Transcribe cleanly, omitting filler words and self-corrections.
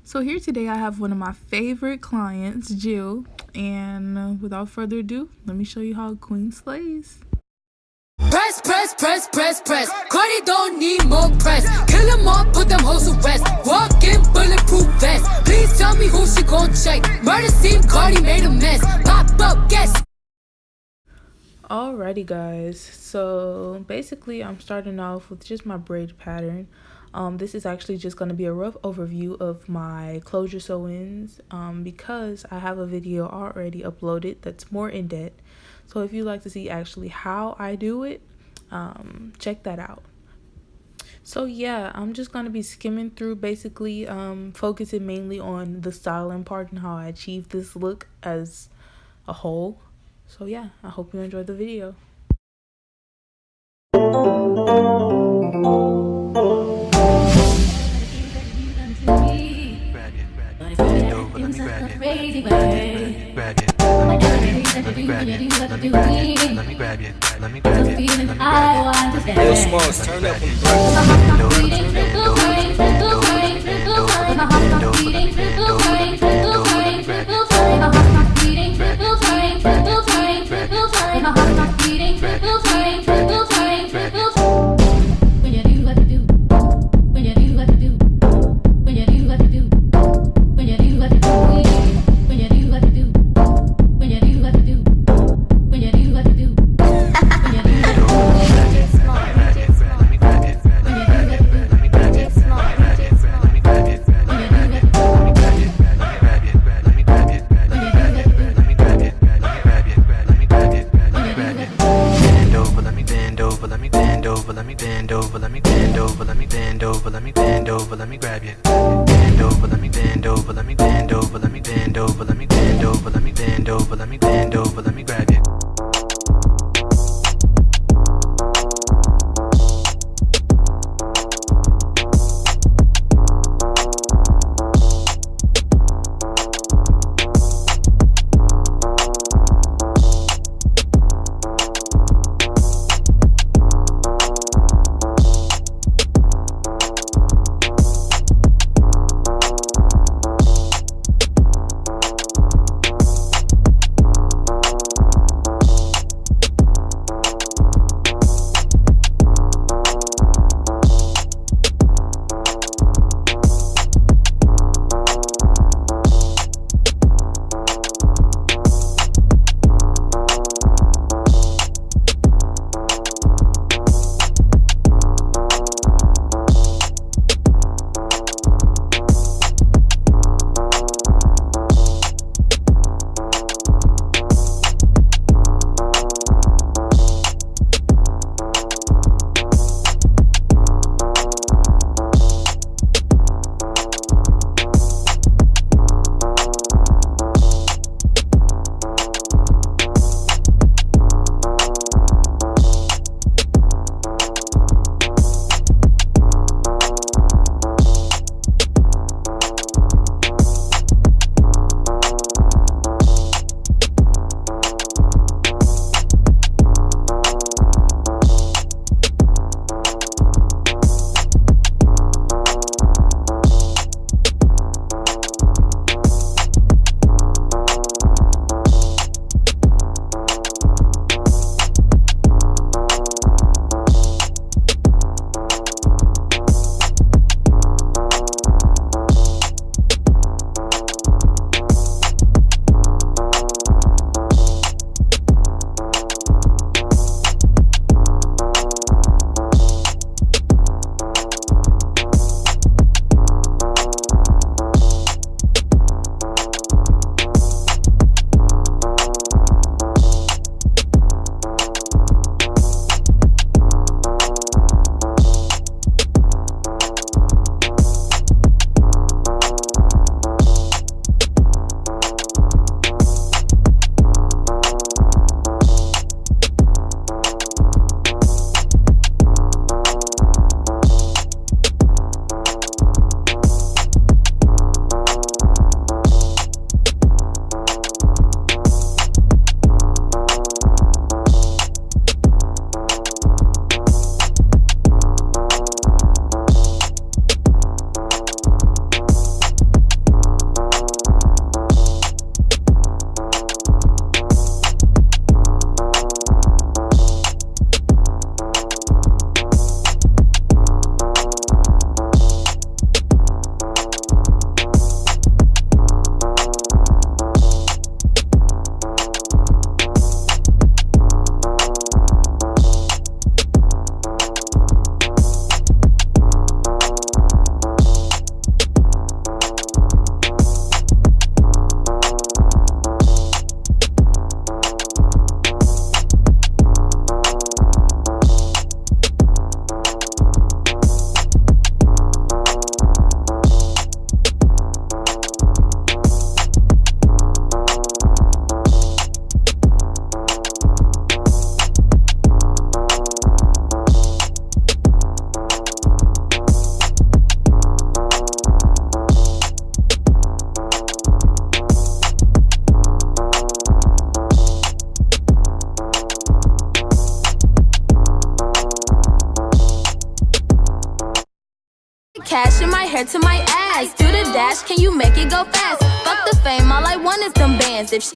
So here today I have one of my favorite clients, Jill, and without further ado, let me show you how a queen slays. Press, press, press, press, press. Cardi don't need more press. Kill them all, put them hoes to rest. Walk in bulletproof vest. Please tell me who she gon' check. Murder scene, Cardi made a mess. Pop up, guess. Alrighty guys, so basically I'm starting off with just my braid pattern. This is actually just going to be a rough overview of my closure sew-ins because I have a video already uploaded that's more in depth. So if you'd like to see actually how I do it, check that out. So yeah, I'm just going to be skimming through, basically focusing mainly on the styling part and how I achieve this look as a whole. So yeah, I hope you enjoyed the video. Real Smalls, turn up cash in my hair to my ass. Do the dash, can you make it go fast? Fuck the fame, all I want is them bands. If she